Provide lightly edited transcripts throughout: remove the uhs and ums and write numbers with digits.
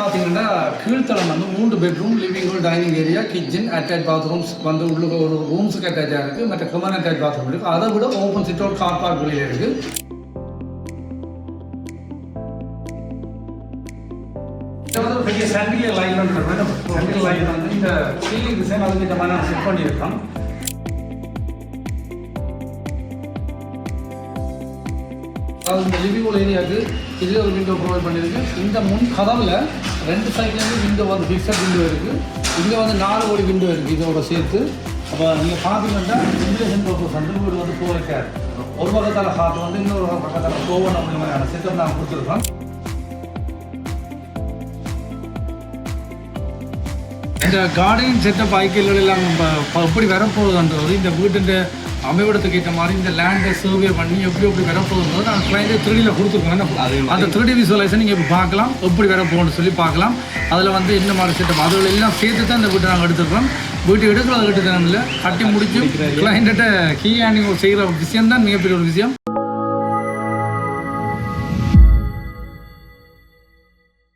பார்த்தீங்கன்னா கீழ்த்தளம் வந்து 3 bedroom, living room, dining area, kitchen, attach bathrooms வந்து உள்ளுக்கு ஒரு ரூம்ஸுக்கு அட்டாச்சாக இருக்குது. மற்ற கமன் அட்டாச் பாத்ரூம் இருக்குது. அதை விட open sit out car park வெளியில் இருக்குது. பெரிய சண்டிகை லைன் சண்டிகை லைன் வந்து இந்த சீலிங் டிசைன் அதுக்கு இந்த மாதிரி நான் செட் பண்ணியிருக்கோம். அது இந்த லிவிங் ஏரியாவுக்கு இதில் ஒரு விண்டோ ப்ரொவைட் பண்ணியிருக்கு. இந்த முன் கதவில் 2 சைட்லேருந்து விண்டோ வந்து ஃபிக்ஸட் விண்டோ இருக்குது. இங்கே வந்து 4 கோடி விண்டோ இருக்குது இதோட சேர்த்து. அப்போ நீங்கள் பார்த்தீங்கன்னா வென்டிலேஷன் பர்பஸ் வந்து வீடு வந்து போயிருக்காரு. ஒரு பக்கத்தால் காற்று வந்து இன்னொரு பக்கத்தால் போகணும் அப்படிங்கிற மாதிரியான செட்டப் நாங்கள் கொடுத்துருக்கோம். இந்த கார்டனிங் செட்டப் ஐக்கியங்கள் எல்லாம் எப்படி வரப்போகுதுன்றது இந்த வீட்டு அமைவிடத்துக்கு ஏற்ற மாதிரி இந்த லேண்டை சர்வே பண்ணி எப்படி வரப்போகுதுன்றது நாங்கள் கிளைண்ட்டு 3Dயில் கொடுத்துருக்கோம். அந்த 3D விசுவலைசேஷன் நீங்கள் இப்போ பார்க்கலாம், எப்படி வரப்போகுன்னு சொல்லி பார்க்கலாம். அதில் வந்து என்ன மாதிரி செட்டப் அதுகள் எல்லாம் சேர்த்து தான் இந்த வீட்டை நாங்கள் எடுத்துருக்கோம். வீட்டு எடுக்கிறது கட்டு தரம் இல்லை, கட்டி முடிச்சு கிளைண்ட்டை கீ ஹேண்டிங் செய்கிற விஷயம் தான் மிகப்பெரிய ஒரு விஷயம்.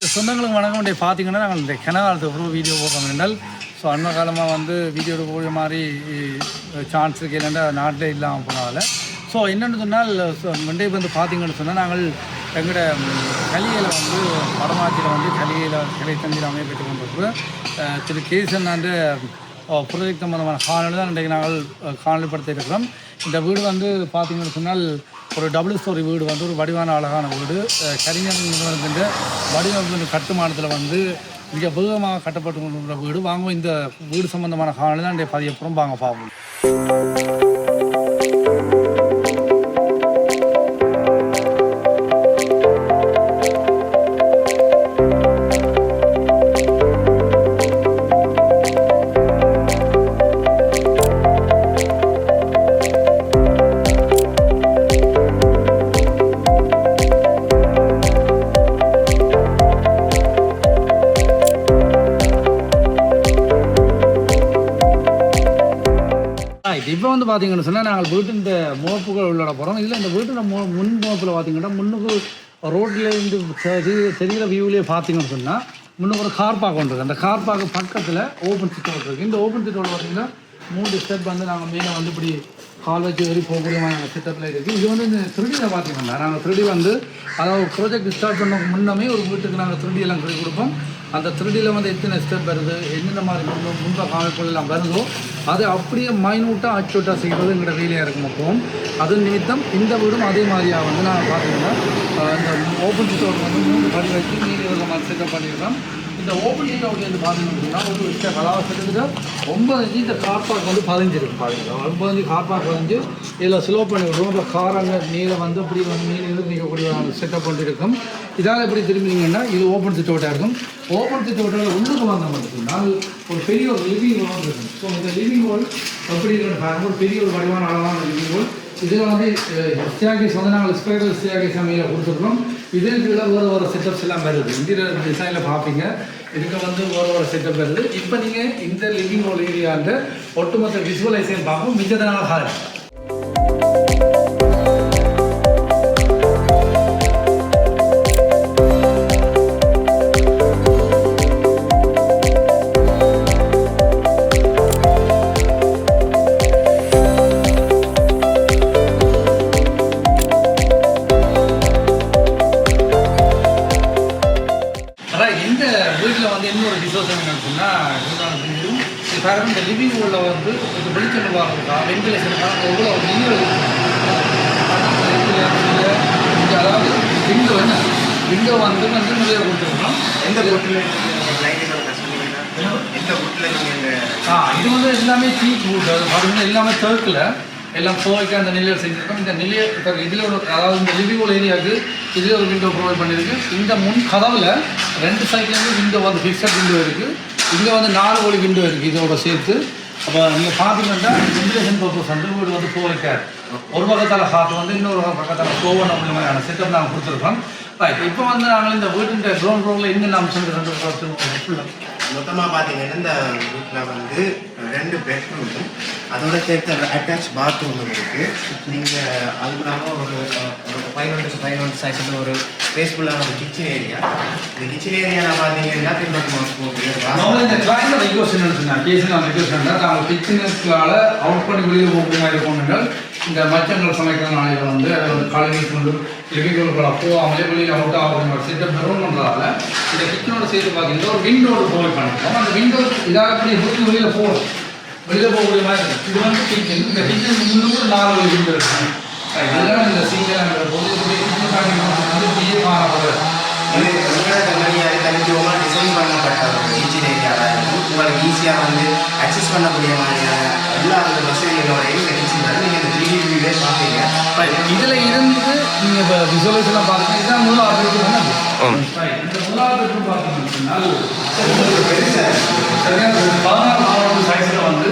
சொந்தங்களுக்கு வணக்கம். பார்த்தீங்கன்னா நாங்கள் இந்த கிணகாலத்துக்கு அப்புறம் வீடியோ போடுறோம் என்றால் ஸோ அண்மை காலமாக வந்து வீடியோ போகிற மாதிரி சான்ஸ் இருக்குது. இல்லைன்னா நாட்டிலே இல்லாமல் போனால ஸோ என்னென்னு சொன்னால் மண்டே வந்து பார்த்தீங்கன்னு சொன்னால் நாங்கள் எங்களோட கலியில் வந்து வடமாச்சியில் வந்து கிளை தந்தியில் அமைய பெற்று கொண்டிருக்கிறோம். திரு கேசன் வந்து ப்ரொஜெக்ட் சம்பந்தமான காணொலி தான் இன்றைக்கு நாங்கள் காணொலிப்படுத்த இருக்கிறோம். இந்த வீடு வந்து பார்த்தீங்கன்னு சொன்னால் ஒரு டபுள் ஸ்டோரி வீடு வந்து ஒரு வடிவான அழகான வீடு. கலைஞர் நிறுவனத்தின் வடிவமைப்பு கட்டுமானத்தில் வந்து மிக வேகமாக கட்டப்பட்டு கொண்டுள்ள வீடு. வாங்க இந்த வீடு சம்பந்தமான காணொலி தான் இன்றைய பதியப்புறம் வாங்க பார்ப்போம். இப்போ வந்து பார்த்தீங்கன்னு சொன்னால் நாங்கள் வீட்டு இந்த முகப்புகள் உள்ளட போகிறோம். இதில் இந்த வீட்டு முன் முகப்பில் பார்த்தீங்கன்னா முன்னுக்கு ரோட்லேருந்து தெரிகிற வியூவிலே பார்த்தீங்கன்னு சொன்னால் முன்னுக்கு ஒரு கார் பார்க் ஒன்று இருக்குது. அந்த கார் பார்க் பக்கத்தில் ஓப்பன் சிட் அவுட் இருக்குது. இந்த ஓப்பன் சிட் அவுட் பார்த்தீங்கன்னா 3 ஸ்டெப் வந்து நாங்கள் மேலே வந்து இப்படி கால் வச்சு வரி போகக்கூடிய செட்டப்பில் இருக்குது. இது வந்து இந்த 3Dயில் பார்த்தீங்கன்னா நாங்கள் 3D வந்து அதாவது ப்ராஜெக்ட் ஸ்டார்ட் பண்ண முன்னமே ஒரு வீட்டுக்கு நாங்கள் 3D எல்லாம் கட்டி கொடுப்போம். அந்த 3Dயில் வந்து எத்தனை ஸ்டெப் வருது, என்னென்ன மாதிரி முன்ப காமிப்புகள் எல்லாம் வருதோ அதை அப்படியே மைனூட்டாக அச்சோட்டாக செய்கிறது எங்களோட வேலையாக இருக்கும். அப்போவும் அது நிமித்தம் இந்த வீடும் அதே மாதிரியாக வந்து நாங்கள் பார்த்தீங்கன்னா இந்த ஓப்பன் சிட் அவுட் வந்து 3 படி வச்சு நீர் மாதிரி செட்டப் பண்ணியிருக்கோம். இந்த ஓப்பன் சிட் அவுட் வந்து பார்த்தீங்கன்னா ஒரு விஷயம் கலாவசத்துக்கு 9 இன்ச்சு இந்த கார் பார்க் வந்து 15 இருக்கும். பார்த்தீங்கன்னா 9 இன்ச்சு கார் பார்க் 15 இதில் ஸ்லோ பண்ணி விடுவோம். இப்போ காரங்க நீரை வந்து இப்படி வந்து நீர் நிற்கக்கூடிய செட்டப் பண்ணியிருக்கும். இதால் எப்படி திரும்பினீங்கன்னா இது ஓப்பன் சிட் அவுட்டாக இருக்கும். ஓப்பன் சிட் அவுட்டில் உள்ளுக்கு வந்த மட்டும்னால் ஒரு பெரிய ஒரு லிவிங் ஹால் இருக்கும். ஸோ இந்த லிவிங் ஹால் எப்படி இருக்குன்னு ஒரு பெரிய ஒரு வடிவான அளவான லிவிங் ஹால். இதில் வந்து ஸ்டேர்கேஸ் வந்து நாங்கள் ஸ்பைரல் ஸ்டேர்கேஸ் அமையில் கொடுத்துருக்கோம். இதில் வேறு செட்டப்ஸ் எல்லாம் வருது. இந்தியர் டிசைனில் பார்ப்பீங்க. இதுக்கு வந்து ஒரு செட்டப் வருது. இப்போ நீங்கள் இந்த லிவிங் ஹால் ஏரியான்ற ஒட்டுமொத்த விசுவலைசேஷன் பார்ப்போம். மிச்சதனால ஹால் இந்த லிவிங் ஹாலில் வந்து கொஞ்சம் வெளிச்சம் வாங்கணுக்கா வென்டிலேஷனுக்காக எவ்வளோ அதாவது விண்டோ வந்து நிறைய கொடுத்துருக்கோம். இது வந்து எல்லாமே டீக் வுட். அது பார்த்தீங்கன்னா எல்லாமே தேர்க்கில் எல்லாம் போய்க்கு அந்த நிலையில் செஞ்சுருக்கோம். இந்த நிலையை இப்போ இதில் ஒரு அதாவது இந்த லிவிங் ஹால் ஏரியாவுக்கு இதில் ஒரு விண்டோ ப்ரொவைட் பண்ணியிருக்கு. இந்த முன் கதவில் 2 சைட்லேருந்து விண்டோ வந்து ஃபிக்ஸட் விண்டோ இருக்குது. இங்கே வந்து 4 கோடி விண்டோ இருக்குது இதோட சேர்த்து. அப்போ நீங்கள் பார்த்தீங்கன்னா வென்டிலேஷன் பர்பஸ் வந்து வீடு வந்து போயிருக்காரு. ஒரு பக்கத்தால் காற்று வந்து இன்னொரு பக்கத்தால் போகணும் அப்படிங்கிற மாதிரியான செட்டப் நாங்கள் கொடுத்துருக்கோம். ரைட். இப்போ வந்து நாங்கள் இந்த வீட்டு கிரவுண்ட் ஃப்ளோரில் என்னென்ன அம்சங்கள் ஃபுல்லாக மொத்தமாக பார்த்தீங்கன்னா இந்த வீட்டில் வந்து 2 பெட்ரூம் அதோட சேர்த்து அட்டாச் பாத்ரூம் இருக்குது. நீங்கள் அது இல்லாமல் ஒரு 500 சைஸில் ஒரு ஸ்பேஸ்ஃபுல்லான ஒரு கிச்சன் ஏரியா. இந்த கிச்சன் ஏரியாவில் பார்த்தீங்கன்னா இந்த கிளைண்ட் ரிக்வஸ்ட் என்னன்னு சொன்னால் கேஸ் நான் ரிக்வஸ்ட் பண்ணேன் நாங்கள் கிச்சனுக்கால அவுட் பண்ணி வெளியில் போகிற மாதிரி போனீங்கள் இந்த மச்சங்கள் சமைக்கிற நாளையில் வந்து அதை வந்து கழுவி கொண்டு லிவிங்களுக்குள்ள போகாமலே வெளியில் அவுட் ஆகிற செட்டப் பெறும் பண்ணுறதால இந்த கிச்சனோட சேர்த்து பார்த்தீங்கன்னா ஒரு விண்டோடு ப்ரொவைட் பண்ணிருக்கோம். அந்த விண்டோ இதாக எப்படி ஊற்றி வெளியில் போகணும் வெளியில் போகக்கூடிய மாதிரி இருக்குது. இது வந்து கிச்சன் இந்த கிச்சன் முன்னூறு 4 விண்டோ இருக்குது. இதெல்லாம் இந்த சீக்கிரம் பொது கிச்சன் வந்து பெரிய காணப்படுறது தனித்துவமாக டிசைன் பண்ணப்பட்ட ஒரு கிச்சன் ஏரியாவாக இருக்கும். உங்களுக்கு ஈஸியாக வந்து அக்சஸ் பண்ணக்கூடிய மாதிரியான எல்லா அந்த வசதிகளோடையும் இந்த கிச்சன் வந்து நீங்கள் இந்த 3D வியூவே பார்ப்பீங்க. இதில் இருந்து நீங்கள் இப்போ விசுவலைஸ்லாம் பார்த்தீங்கன்னா இதுதான் மூணாவது பெட்ரூம் வந்து இந்த மூணாவது பெட்ரூம் பார்த்தீங்கன்னா பெருசாக சரியாக 16 சைஸில் வந்து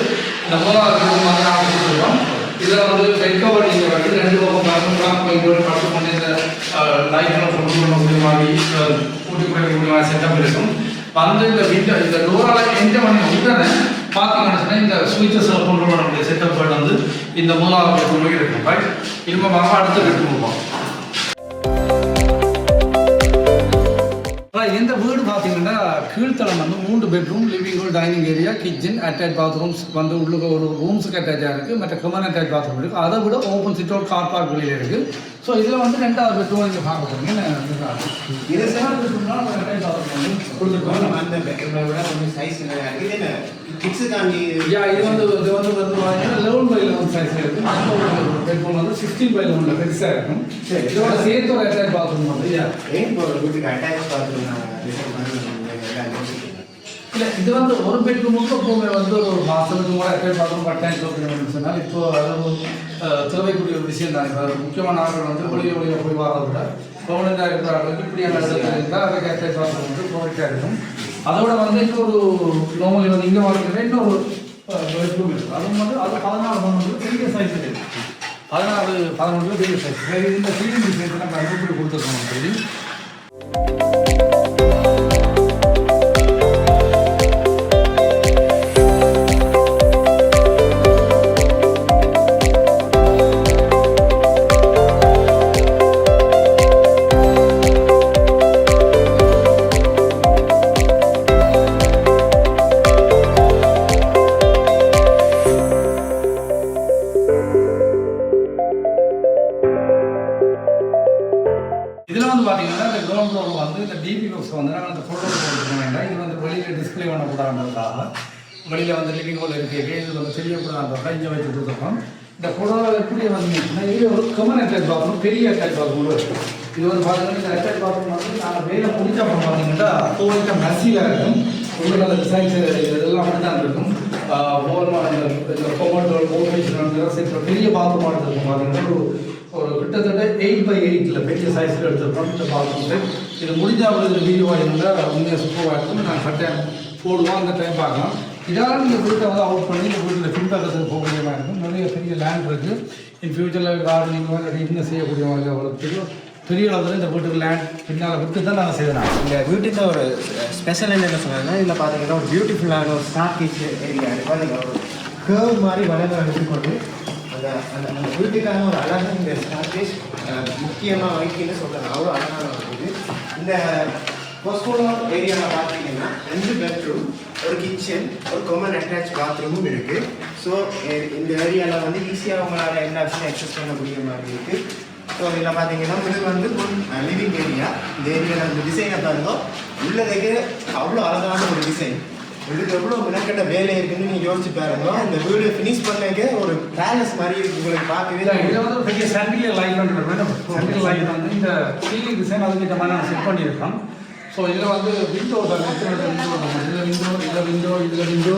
இந்த மூணாவது பெட்ரூம் வந்து நாங்கள் கொடுத்துருவோம். இதில் வந்து பெட் கவர் நீங்கள் வந்து 2 பக்கம் படுத்து கொண்டு இந்த லைட்லாம் கொண்டு பண்ணக்கூடிய மாதிரி கூட்டி குறைக்கக்கூடிய மாதிரி செட்டப் இருக்கும். வந்து இந்த விண்டோ இந்த டோரால் என்டர் பண்ணி உடனே பார்த்தீங்கன்னா இந்த ஸ்விட்சஸ் கொண்டு வரக்கூடிய செட்டப் வந்து இந்த மூணாவது பெட்ரூம் இருக்கும். ரைட் இனிமேல் வாங்க அடுத்த பெட்ரூம் போவோம். இந்த வீடு பார்த்தீங்கன்னா கீழ்த்தளம் வந்து 3 bedroom living room dining area kitchen attach bathrooms வந்து உள்ளுக்கு ஒரு ரூம்ஸுக்கு அட்டாச்சாக இருக்குது. மற்ற கமன் அட்டாச் பாத்ரூம் இருக்குது. அதை விட open sit out car park வெளியில் இருக்குது. ஸோ இதில் வந்து 2வது பெட்ரூம் இங்கே பார்க்க போகிறீங்க. இது 7வது பெட்ரூம்னா அட்டாச் பாத்ரூம் வந்து கொடுத்துருக்கோம். அந்த பெட்ரூமை விட கொஞ்சம் சைஸ் இது கிட்ஸுக்காண்டி இது வந்து 11x11 சைஸில் இருக்குது. பெட்ரூம் வந்து 16x11 பெருசாக இருக்கும். சரி இதோட சேர்த்து ஒரு அட்டாச் பாத்ரூம் வந்து ஏன் இப்போ வீட்டுக்கு அட்டாச் பாத்ரூம் இல்லை இது வந்து ஒரு பெட்ரூமுக்கு எப்போவுமே வந்து ஒரு மாதத்துக்கு கூட அட்டாச் பாத்ரூம் கட்டாயம் சொல்லணும்னு சொன்னால் இப்போ அது தேவைக்கூடிய ஒரு விஷயம் தான். இப்போ முக்கியமான ஆட்கள் வந்து ஒளிய போய் வாரதை விட பவுனண்டாக இருக்கிறார்களுக்கு இப்படியான இடத்துல இருந்தால் அதுக்கு அட்டாச் பாத்ரூம் வந்து ப்ரொவைட்டாக இருக்கும். அதோட வந்து இன்னொரு நார்மலி வந்து இங்கே வாழ்க்கை இன்னொரு பெட்ரூம் இருக்குது. அதுவும் வந்து அது 14 பெரிய சைஸ் இருக்குது. 16-11 பெரிய சைஸ். இந்த சீலிங் டிசைன்ஸ் நம்ம எப்படி கொடுத்துருக்கோம் சொல்லி வந்து நாங்கள் அந்த ஃபோட்டோ போட்டுக்க வேண்டாம். இது வந்து வெளியில் டிஸ்பிளே பண்ணக்கூடாதுன்றதுக்காக வெளியில் வந்து லிவிங் ஹால் இருக்கு இது வந்து தெரியக்கூடாதுன்றதுக்காக இங்கே வச்சு கொடுத்துருக்கோம். இந்த ஃபோட்டோவில் எப்படி வந்துச்சுன்னா இது ஒரு கமன் அட்டாச் பாத்ரூம் பெரிய அட்டாச் பாத்ரூம் இருக்குது. இது வந்து பார்த்தீங்கன்னா இந்த அட்டாச் பாத்ரூம் வந்து நாங்கள் வேலை முடிச்ச அப்புறம் பார்த்தீங்கன்னா கோவிட்ட மெஸ்ஸியாக இருக்கும். உங்களுக்கு அந்த டிசைன்ஸ் இதெல்லாம் அப்படி தான் இருக்கும். இந்த கோமோட்டோ ஓபேஷன் பெரிய பாத்ரூமாக எடுத்துருக்கோம். பார்த்தீங்கன்னா ஒரு கிட்டத்தட்ட 8x8 பெரிய சைஸில் எடுத்துருக்கோம் இந்த பாத்ரூம். இது முடிஞ்சால் இந்த வீடியோ இருந்தால் உண்மையாக சூப்பராக இருக்கும். நான் கட்டாயம் போடுவோம் அந்த டைம் பார்க்கலாம். இதெல்லாம் இந்த வீட்டை வந்து அவுட் பண்ணி இந்த வீட்டில் பின்பக்கத்துக்கு போகக்கூடிய மாதிரி இருக்கும். நிறைய பெரிய லேண்ட் இருக்குது. இன் ஃபியூச்சரில் கார்டனிங் மாதிரி இன்னும் செய்யக்கூடிய மாதிரி அவ்வளோ பெரிய அளவில் இந்த வீட்டுக்கு லேண்ட் பின்னால் விட்டு தான் நாங்கள் செய்யலாம். இந்த வீட்டுக்கு ஒரு ஸ்பெஷல் என்ன சொன்னாங்கன்னா இதில் பார்த்தீங்கன்னா ஒரு பியூட்டிஃபுல்லான ஒரு ஸ்டார் கிச் ஏரியா இருக்குது. ஒரு கேர்வ் மாதிரி வளர்ந்து எடுத்துக்கொண்டு அந்த அந்த வீட்டுக்கான ஒரு அழகாக இந்த ஸ்டார் கிச் முக்கியமாக வைக்கின்னு சொல்லலாம். அவ்வளோ அழகான இருக்குது. இந்த போஸ்ட்போன் ஏரியாவில் பார்த்தீங்கன்னா 2 பெட்ரூம் ஒரு கிச்சன் ஒரு காமன் அட்டாச் பாத்ரூமும் இருக்குது. ஸோ இந்த ஏரியாவில் வந்து ஈஸியாக உங்களால் எல்லா விஷயம் அக்சஸ் பண்ணக்கூடிய மாதிரி இருக்குது. ஸோ இதில் பார்த்தீங்கன்னா இது வந்து லிவிங் ஏரியா. இந்த ஏரியாவில் அந்த டிசைனை பாருங்க உள்ளதுக்கு அவ்வளோ அழகான ஒரு டிசைன். இதுக்கு எவ்வளோ மெனக்கட்ட வேலை இருக்குன்னு நீங்கள் யோசிச்சு பாருங்க. இந்த வீடு ஃபினிஷ் பண்ணக்கு ஒரு பேலஸ் மாதிரி இருக்குது உங்களுக்கு பார்க்கவே. இதில் வந்து பெரிய சென்ட்ரல் லைட் சென்ட்ரல் லைட் வந்து இந்த சீலிங் டிசைன் அதுக்கு மாதிரி நான் செட் பண்ணியிருக்கோம். ஸோ இதில் வந்து விண்டோ இதில் விண்டோ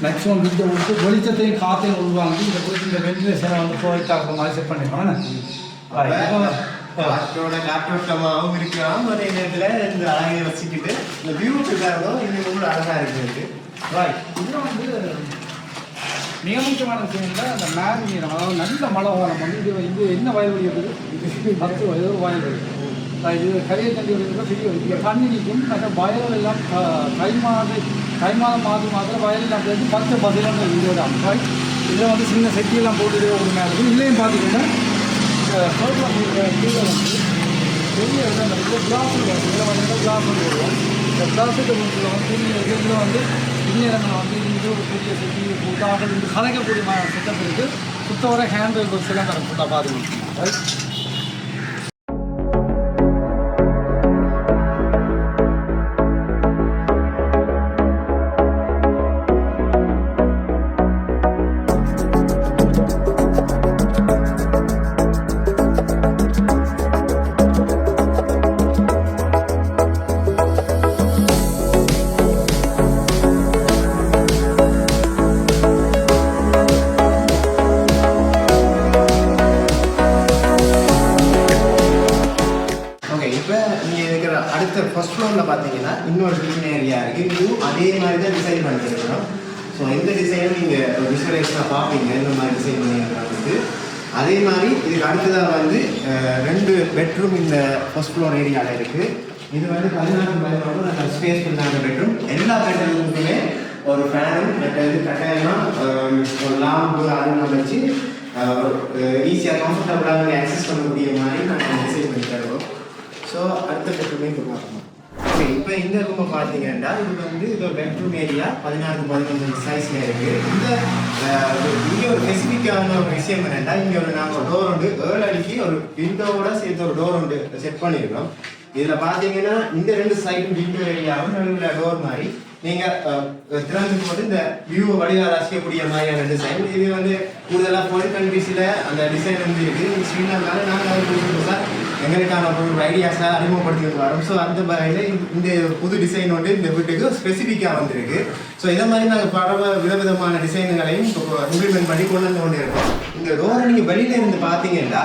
மேக்ஸிமம் விண்டோ வந்து வெளிச்சத்தையும் காற்றையும் உள்வாங்கி இந்த வென்டிலேஷனை வந்து ப்ரொவைட் ஆகிற மாதிரி செட் பண்ணியிருக்கோம். காற்றோட்டமாகவும் இருக்கலாம். அதே நேரத்தில் இந்த அழகை வச்சுக்கிட்டு இந்த வியூவுக்கு காரணம் இங்கே ரொம்ப அழகாக இருக்குது. ரைட் இதில் வந்து மிக முக்கியமான விஷயம்ல அந்த மேல் அதாவது நல்ல மழை வரும் வந்து இது என்ன வயல்வெளி இருக்குது 10 வயது வயல்வெளி இது கரையை தண்ணி பெரிய தண்ணி நிற்கும். மற்ற வயல் எல்லாம் கை மாதிரி தை மாதம் மாதத்தில் வயலில் அப்படி வந்து 10 பதிலான வீடியோட அமைப்பாய் இதில் வந்து சின்ன செட்டியெல்லாம் போட்டு ஒரு மேலே இருக்கும். இதுலேயும் பார்த்தீங்கன்னா இந்த ரோட்டில் கீழே வந்து பெரிய இடம் இருக்குது. கிளாஸ் இதில் வந்து கிளாஸ் போடுவோம். இந்த கிளாஸுக்கு வந்து இதில் வந்து இந்நேரங்களில் வந்து இது ஒரு பெரிய செட்டி கூட்டாக இந்த கலைக்கக்கூடிய செட்டப் இருக்குது. சுத்தவரை ஹேண்ட் சிலிண்டர் ஃபுல்லாக பார்த்துக்கணும். அடுத்த ஃபர்ஸ்ட் ஃப்ளோரில் பார்த்தீங்கன்னா இன்னொரு கிச்சன் ஏரியா இருக்குது. இதுவும் அதே மாதிரி தான் டிசைன் பண்ணியிருக்கிறோம். ஸோ எந்த டிசைனும் நீங்கள் விசுவலைஸாக பார்ப்பீங்க இந்த மாதிரி டிசைன் பண்ணியிருக்கிறது. அதே மாதிரி இதுக்கு அடுத்ததாக வந்து 2 பெட்ரூம் இந்த ஃபர்ஸ்ட் ஃப்ளோர் ஏரியாவில் இருக்குது. இது வந்து 14 நல்ல ஸ்பேஸ் பண்ணாங்க பெட்ரூம். எல்லா பெட்ரூமுக்குமே ஒரு ஃபேனும் மற்றது கட்டாயமாக ஒரு லாம்பு அதெல்லாம் வச்சு ஈஸியாக கம்ஃபர்டபுளாக ஆக்சஸ் பண்ணக்கூடிய மாதிரி நாங்கள் டிசைன் பண்ணி தருவோம். ஸோ அடுத்த பெட்ரூமே இப்போ பார்க்கணும். ஓகே, இப்போ இந்த ரூமை பார்த்தீங்கன்னா இது வந்து இது ஒரு பெட்ரூம் ஏரியா 16x15 சைஸில் இருக்குது. இங்கே ஒரு ஸ்பெசிஃபிக்கான ஒரு விஷயம் என்னென்னா இங்கே நாங்கள் ஒரு டோர் உண்டு 7 அடிக்கு ஒரு விண்டோவோட சேர்த்து ஒரு டோர் உண்டு செட் பண்ணியிருக்கோம். இதில் பார்த்தீங்கன்னா இந்த 2 சைடும் விண்டோ ஏரியாவும் நடுவில் டோர் மாதிரி நீங்கள் திறந்து போட்டு இந்த வியூவை வடிவாக ரசிக்கக்கூடிய மாதிரியான டிசைன். இது வந்து கூடுதலாக ஃபாரின் கண்ட்ரீஸில் அந்த டிசைன் வந்து இருக்குது. ஸ்ரீலங்காவில் நாங்கள் சார் எங்களுக்கான ஒரு ஐடியாஸை அறிமுகப்படுத்திட்டு வரோம். ஸோ அந்த வகையில் இந்த புது டிசைன் வந்து இந்த வீட்டுக்கு ஸ்பெசிஃபிக்காக வந்திருக்கு. ஸோ இதை மாதிரி நாங்கள் பல விதவிதமான டிசைன்களையும் இம்ப்ளிமெண்ட் பண்ணி கொண்டு வந்து கொண்டு இருக்கோம். இந்த டோரை நீங்கள் வெளியில இருந்து பார்த்தீங்கன்னா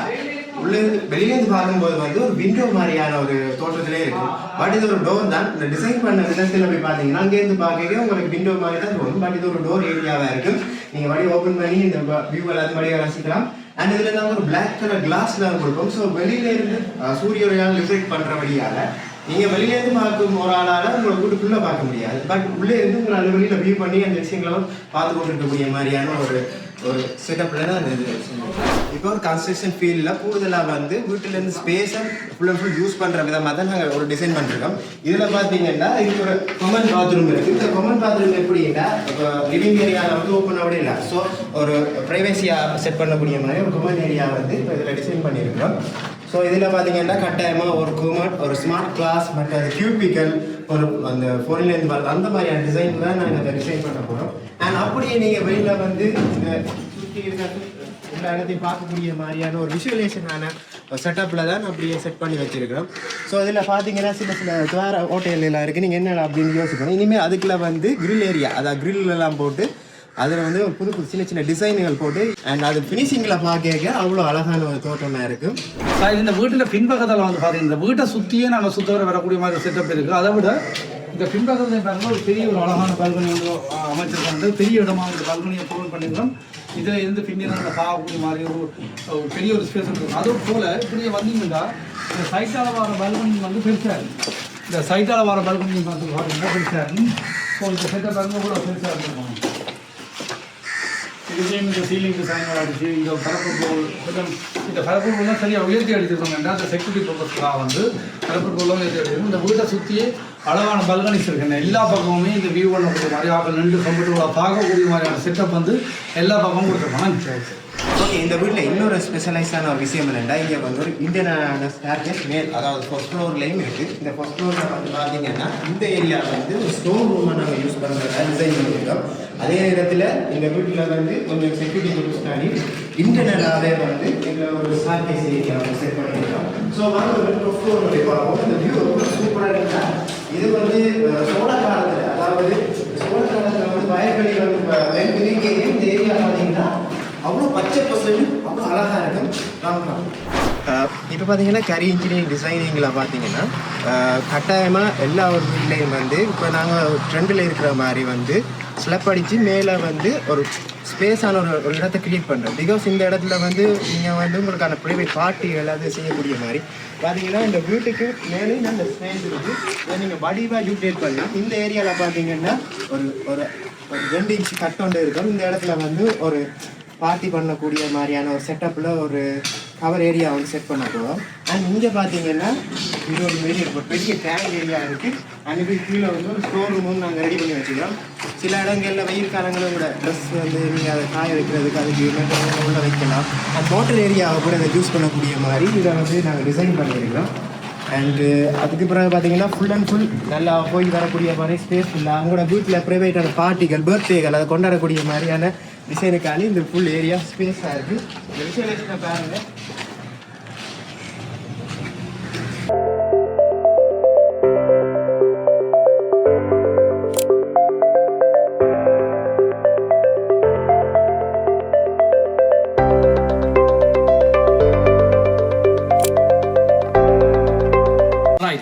வெளியிலேருந்து பார்க்கும்போது வந்து ஒரு விண்டோ மாதிரியான ஒரு தோற்றத்திலே இருக்கும். பட் இது ஒரு டோர் தான். இந்த டிசைன் பண்ண விதத்தில் போய் பார்த்தீங்கன்னா அங்கேருந்து பார்க்க உங்களுக்கு விண்டோ மாதிரி தான் தோணும். பட் இது ஒரு டோர் ஏரியாவாக இருக்கும். நீங்கள் வழி ஓப்பன் பண்ணி இந்த வியூ எல்லாத்து மாதிரியாக ரசிக்கலாம். அண்ட் இதில் நாங்கள் ஒரு பிளாக் கலர் கிளாஸ்லாம் கொடுப்போம். ஸோ வெளியிலேருந்து சூரிய ஒளியால் ரிஃப்ளெக்ட் பண்ணுறபடியால் நீங்கள் வெளியிலேருந்து பார்க்கும் ஒரு ஆளால் உங்களை வீட்டுக்குள்ளே பார்க்க முடியாது. பட் உள்ளே இருந்து உங்களால் வெளியில் வியூ பண்ணி அந்த விஷயங்களை பார்த்து கொண்டு இருக்கக்கூடிய மாதிரியான ஒரு செட்டப்பில் தான் இது. இப்போ ஒரு கன்ஸ்ட்ரக்ஷன் ஃபீல்டில் கூடுதலாக வந்து வீட்டிலேருந்து ஸ்பேஸை ஃபுல் அண்ட் ஃபுல் யூஸ் பண்ணுற விதமாக தான் நாங்கள் ஒரு டிசைன் பண்ணிருக்கோம். இதில் பார்த்தீங்கன்னா இது ஒரு காமன் பாத்ரூம் இருக்குது. இந்த காமன் பாத்ரூம் எப்படின்னா இப்போ லிவிங் ஏரியாவில் வந்து ஓப்பன் அப்படி இல்லை. ஸோ ஒரு ப்ரைவேசியாக செட் பண்ணக்கூடிய மாதிரி ஒரு காமன் ஏரியா வந்து இப்போ இதில் டிசைன் பண்ணியிருக்கோம். ஸோ இதில் பார்த்தீங்கன்னா கட்டாயமாக ஒரு குமட் ஒரு ஸ்மார்ட் கிளாஸ் மற்ற கியூபிக்கல் ஒரு அந்த ஃபோரின்லேருந்து வர அந்த மாதிரியான டிசைன் தான் நாங்கள் அதை டிசைன் பண்ண போகிறோம். அண்ட் அப்படியே நீங்கள் வெளியில் வந்து இந்த சுற்றி இருக்கிற எல்லா இடத்தையும் பார்க்கக்கூடிய மாதிரியான ஒரு விஷுவலைசேஷனான செட்டப்பில் தான் அப்படியே செட் பண்ணி வச்சுருக்கிறோம். ஸோ இதில் பார்த்தீங்கன்னா சில துவார ஹோட்டல் எல்லாம் இருக்குது. நீங்கள் என்ன அப்படின்னு யோசிக்கணும். இனிமேல் அதுக்குள்ளே வந்து கிரில் ஏரியா அதாவது கிரில்லாம் போட்டு அதில் வந்து ஒரு புது புது சின்ன சின்ன டிசைன்கள் போட்டு அண்ட் அது ஃபினிஷிங்கில் பார்க்க அவ்வளோ அழகான ஒரு தோட்டமாக இருக்கும். இந்த வீட்டில் பின்பக்கத்தில் வந்து பார்த்தீங்கன்னா இந்த வீட்டை சுற்றியே நாங்கள் சுத்தவரை வரக்கூடிய மாதிரி செட்டப் இருக்குது. அதை விட இந்த பின்பக்கத்தில் பாருங்கள் ஒரு பெரிய ஒரு அழகான பால்கனி வந்து அமைச்சிருக்காங்க. பெரிய இடமா இந்த பால்கனியை ப்ரூவ் பண்ணிக்கிறோம். இதில் இருந்து பின்னிடங்களை பார்க்கக்கூடிய மாதிரி ஒரு பெரிய ஒரு ஸ்பேஸ் இருக்கும். அதே போல் இப்படியே வந்தீங்கன்னா இந்த சைட்டால் வர பால்கனி வந்து பெருசாக இருக்கும். இந்த சைட்டால் வர பால்கனி பார்த்து பார்த்தீங்கன்னா பெருசாக இருக்கும். ஸோ இந்த செட்டப் பாருங்க கூட பெருசாக இருக்கும். இதுலேயும் இந்த சீலிங் டிசைன் அடிச்சு இந்த பரப்பு போலாம் சரியாக உயர்த்தி அடிச்சிருக்கோங்க. அந்த செக்யூரிட்டி பர்பஸ்க்காக வந்து பரப்பு போலாம் உயர்த்தி அடிச்சிருக்கோம். இந்த வீட்டை சுற்றி அழகான பல்கனிஸ் இருக்குங்க. எல்லா பக்கமுமே இந்த வியூ பண்ணக்கூடிய மாதிரி ஆக்கள் நின்று கம்ஃபர்டபுளாக பார்க்கக்கூடிய மாதிரியான செட்டப் வந்து எல்லா பக்கமும் கொடுத்துருப்பாங்க. ஓகே, இந்த வீட்டில் இன்னொரு ஸ்பெஷலைஸான ஒரு விஷயம் என்னென்னா இங்கே வந்து ஒரு இந்தியனான ஸ்டேர்கேஸ் மேல் அதாவது ஃபர்ஸ்ட் ஃப்ளோர்லேயும் இருக்குது. இந்த ஃபர்ஸ்ட் ஃப்ளோரில் வந்து பார்த்தீங்கன்னா இந்த ஏரியா வந்து ஒரு ஸ்டோர் ரூமாக நாங்கள் யூஸ் பண்ணுறதா டிசைன் பண்ணியிருக்கோம். அதே நேரத்தில் இந்த வீட்டில் வந்து கொஞ்சம் செக்யூரிட்டி யூஸ்னாடி இன்டர்னலாகவே வந்து எங்கள் ஒரு ஸ்டேர்கேஸ் ஏரியா வந்து செட் பண்ணியிருக்கோம். ஸோ வந்து ஒரு ஃபர்ஸ்ட் ஃப்ளோர் பார்ப்போம். இந்த வியூ ரொம்ப சூப்பராக இருக்குன்னா இது வந்து சோழ காலத்தில் அதாவது சோழ காலத்தில் வந்து வயல்வெளிகள் இந்த ஏரியா பார்த்தீங்கன்னா அவ்வளோ பச்சை பசங்க அவ்வளோ அழகாக இருக்கும். இப்போ பார்த்தீங்கன்னா கரி இன்ஜினியரிங் டிசைனிங்கில் பார்த்தீங்கன்னா கட்டாயமாக எல்லா ஒரு வீட்லேயும் வந்து இப்போ நாங்கள் ட்ரெண்டில் இருக்கிற மாதிரி வந்து ஸ்லெப் அடித்து மேலே வந்து ஒரு ஸ்பேஸான ஒரு இடத்த க்ரியேட் பண்ணுறோம். பிகாஸ் இந்த இடத்துல வந்து நீங்கள் வந்து உங்களுக்கான ப்ரைவேட் பார்ட்டிகள் அது செய்யக்கூடிய மாதிரி பார்த்தீங்கன்னா இந்த வீட்டுக்கு மேலே அந்த ஸ்பேஸ் இருக்குது. இதை நீங்கள் வடிவாக யூட்டிலைஸ் பண்ணலாம். இந்த ஏரியாவில் பார்த்தீங்கன்னா ஒரு ஒரு 2 இன்ச் கட் ஒன்று இருக்கும். இந்த இடத்துல வந்து ஒரு பார்ட்டி பண்ணக்கூடிய மாதிரியான ஒரு செட்டப்பில் ஒரு கவர் ஏரியா வந்து செட் பண்ண போகிறோம். அண்ட் இங்கே பார்த்தீங்கன்னா இது ஒரு பெரிய டேங்க் ஏரியா இருக்குது. அண்ட் இது கீழே வந்து ஒரு ஸ்டோர் ரூமும் நாங்கள் ரெடி பண்ணி வச்சுக்கிறோம். சில இடங்களில் வெயில் காலங்களும் கூட ட்ரெஸ் வந்து நீங்கள் அதை காய வைக்கிறதுக்கு அதுக்கு உள்ள வைக்கலாம். அந்த ஹோட்டல் ஏரியாவை கூட அதை யூஸ் பண்ணக்கூடிய மாதிரி இதை வந்து நாங்கள் டிசைன் பண்ணியிருக்கிறோம். அண்டு அதுக்கு பிறகு பார்த்தீங்கன்னா ஃபுல் அண்ட் ஃபுல் நல்லா போய் வரக்கூடிய மாதிரி ஸ்பேஸ் ஃபுல்லாக அவங்களோட வீட்டில் ப்ரைவேட்டான பார்ட்டிகள் பர்த்டேகள் அதை கொண்டாடக்கூடிய மாதிரியான டிசைனுக்கான இந்த ஃபுல் ஏரியா ஸ்பேஸாக இருக்குது. இந்த விஷயம் பாருங்கள்.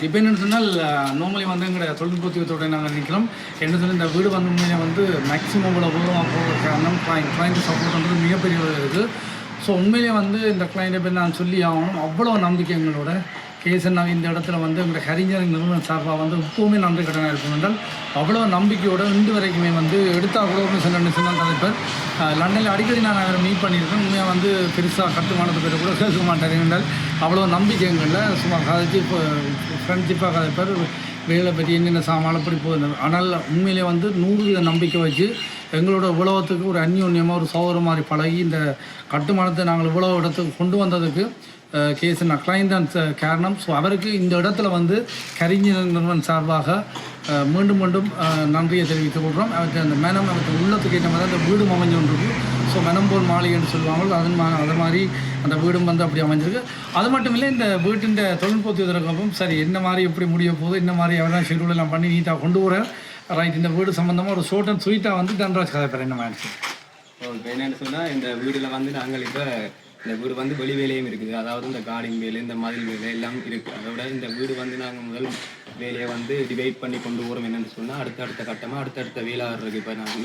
இப்போ என்னென்னு சொன்னால் நார்மலி வந்து எங்களுடைய தொழில்நுட்பத்தோட நாங்கள் நிற்கிறோம். என்ன சொல்லி இந்த வீடு வந்து உண்மையிலே வந்து மேக்ஸிமம் இவ்வளோ தூரம் போகிற காரணம் கிளைண்ட் சப்போர்ட் பண்ணுறது மிகப்பெரிய இருக்குது. ஸோ உண்மையிலே வந்து இந்த கிளைண்ட்டை பேர் நான் சொல்லி ஆகணும். அவ்வளோ நம்பிக்கை எங்களோட கேசன் இந்த இடத்துல வந்து எங்களுடைய ஹரிஞ்சரிங் நிறுவனம் சார்பாக வந்து எப்போவுமே நன்றி கடனாக இருக்கும் என்றால் அவ்வளோ நம்பிக்கையோட இன்று வரைக்குமே வந்து எடுத்தால் கூட ஒரு சொன்ன தலைவர் லண்டனில் அடிக்கடி நான் அவரை மீட் பண்ணியிருக்கேன். உண்மையாக வந்து பெருசாக கட்டுமானத்தை பேர் கூட கேட்க மாட்டார் என்றால் அவ்வளோ நம்பிக்கைங்களில் சும்மா கதைச்சி இப்போ ஃப்ரெண்ட்ஷிப்பாக கதைப்பார் வேலை பற்றி என்னென்ன சாமான் அப்படி போகுது. ஆனால் உண்மையிலே வந்து 100% நம்பிக்கை வச்சு எங்களோட உலகத்துக்கு ஒரு அந்யோன்யமாக ஒரு சௌகரம் மாதிரி பழகி இந்த கட்டுமானத்தை நாங்கள் இவ்வளோ இடத்துக்கு கொண்டு வந்ததுக்கு கேசன் கிளைண்ட் தான் காரணம். ஸோ அவருக்கு இந்த இடத்துல வந்து கரிஞர் நிறுவனம் சார்பாக மீண்டும் மீண்டும் நன்றியை தெரிவித்துக் கொள்கிறோம். அவருக்கு அந்த மனம் அவருக்கு உள்ளத்துக்கு ஏற்ற மாதிரி அந்த வீடும் அமைஞ்சு கொண்டிருக்கு. ஸோ மனம் போல் மாளிகைன்னு சொல்லுவாங்க. அது மாதிரி அந்த வீடும் வந்து அப்படி அமைஞ்சிருக்கு. அது மட்டும் இல்லை இந்த வீட்டின் தொழில்நுட்பத்துவதற்கப்புறம் சரி என்ன மாதிரி எப்படி முடிய போகுது என்ன மாதிரி எவ்வளோ ஷெடியூல் எல்லாம் பண்ணி நீட்டாக கொண்டு வரேன். ரைட், இந்த வீடு சம்மந்தமாக ஒரு ஷோர்ட் அண்ட் ஸ்வீட்டாக வந்து தன்ராஜ் கதைப்பேன் என்ன மாதிரி. இப்போ என்னென்னு சொன்னால் இந்த வீடில் வந்து நாங்கள் இப்போ இந்த வீடு வந்து வெளி வேலையும் இருக்குது. அதாவது இந்த கார்டிங் வேலை இந்த மதில் வேலை எல்லாம் இருக்குது. அதோட இந்த வீடு வந்து நாங்கள் முதல் வேலையை வந்து டிவைட் பண்ணி கொண்டு போகிறோம். என்னென்னு சொன்னால் அடுத்தடுத்த கட்டமாக அடுத்தடுத்த வேலை இருக்குது. இப்போ நான்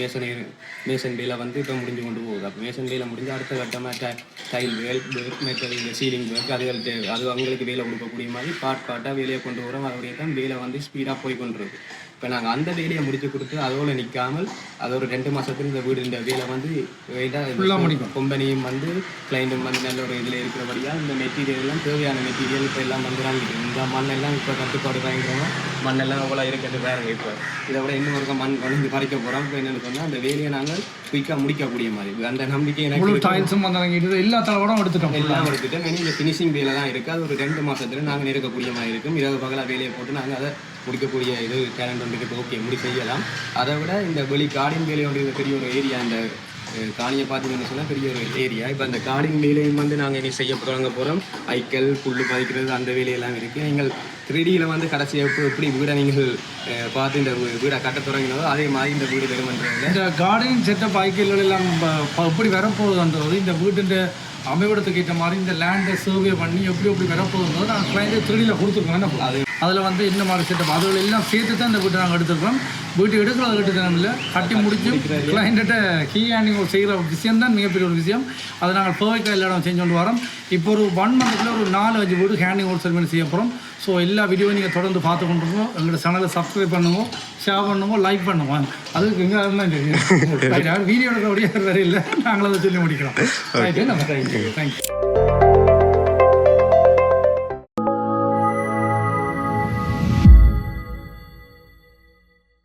மேசன் வேலை வந்து இப்போ முடிஞ்சு கொண்டு போகுது. அப்போ மேசன் வேலை முடிஞ்சு அடுத்த கட்டமாக டைல் வேல் மெட்டல் சீலிங் ஒர்க் அது அவங்களுக்கு வேலை கொடுக்கக்கூடிய மாதிரி பார்ட்டாக வேலையை கொண்டு போகிறோம். அதோடைய தான் வேலை வந்து ஸ்பீடாக போய் கொண்டு இருக்கு. இப்போ நாங்கள் அந்த வேலையை முடித்து கொடுத்து அதோடு நிற்காமல் அது ஒரு 2 மாதத்துக்கு இந்த வீடு இந்த வேலை வந்து ஃபுல்லாக முடிக்கும். கம்பெனியும் வந்து கிளைண்ட்டும் வந்து நல்ல ஒரு இதில் இருக்கிறபடியாக இந்த மெட்டீரியல் எல்லாம் தேவையான மெட்டீரியல் இப்போ எல்லாம் வந்து வாங்கிட்டு இந்த மண்ணெல்லாம் இப்போ கட்டுப்பாடு வாங்கிக்கிறோம். மண்ணெல்லாம் அவ்வளோ இருக்கிறது வேறுங்க. இப்போ இதை விட இன்னும் ஒரு மண் வளர்ந்து பறிக்க போகிறோம். இப்போ என்னென்னு சொன்னால் அந்த வேலையை நாங்கள் குயிக்காக முடிக்கக்கூடிய மாதிரி அந்த நம்பிக்கை எனக்கு எல்லா தளவோடும் எடுத்துட்டோம். எல்லாம் எடுத்துட்டோம். இனி இந்த ஃபினிஷிங் வேலை தான் இருக்குது. அது ஒரு 2 மாதத்துல நாங்கள் இருக்கக்கூடிய மாதிரி இருக்கும். இரவு பகலாக வேலையை போட்டு நாங்கள் அதை முடிக்கக்கூடிய இது டேலண்ட் வந்துட்டு ஓகே முடி செய்யலாம். அதை விட இந்த வெளி கார்டிங் வேலையோட பெரிய ஒரு ஏரியா இந்த காணியை பார்த்தீங்கன்னு சொன்னால் பெரிய ஒரு ஏரியா. இப்போ அந்த கார்டிங் வேலையும் வந்து நாங்கள் இனி செய்ய தொடங்க போகிறோம். ஐக்கல் புல் பதிக்கிறது அந்த வேலையெல்லாம் இருக்குது. நீங்கள் 3Dயில் வந்து கடைசி எப்படி வீடை நீங்கள் பார்த்து இந்த வீடை கட்ட தொடங்கினதோ அதே மாதிரி இந்த வீடு வருமன்றது. இந்த கார்டனிங் செட்டப் ஐக்கல்கள் எல்லாம் எப்படி வரப்போகுதுன்றது இந்த வீட்டு அமைவிடத்துக்கு ஏற்ற மாதிரி இந்த லேண்டை சர்வே பண்ணி எப்படி வரப்போகுதுன்றது நாங்கள் கிளைண்ட்டை 3Dயில் கொடுத்துருக்கோம். அது அதில் வந்து இந்த மாதிரி செட்டப் அதுகள் எல்லாம் சேர்த்து தான் இந்த வீட்டை நாங்கள் எடுத்துருக்கோம். வீட்டு எடுக்கிறது கட்டுத்தனம் இல்லை, கட்டி முடிச்சு கிளைண்ட்டை கீ ஹேண்டிங் செய்கிற விஷயம் தான் மிகப்பெரிய ஒரு விஷயம். அதை நாங்கள் பர்ஃபெக்டாக எல்லா இடம் செஞ்சு கொண்டு வரோம். இப்போ ஒரு 1 மந்த்தில் ஒரு 4-5 வீடு ஹேண்டிங் ஓவர் செரிமனி செய்ய போகிறோம். ஸோ எல்லா வீடியோவும் நீங்கள் தொடர்ந்து பார்த்து கொண்டிருக்கோம். எங்களோட சேனலை சப்ஸ்கிரைப் பண்ணுவோம், ஷேர் பண்ணுவோம், லைக் பண்ணுவோம். அதுக்கு எங்கே தான் தெரியும் வீடியோ எடுக்க வேறு இல்லை, நாங்களும் அதை சொல்லி முடிக்கிறோம். தேங்க்யூ.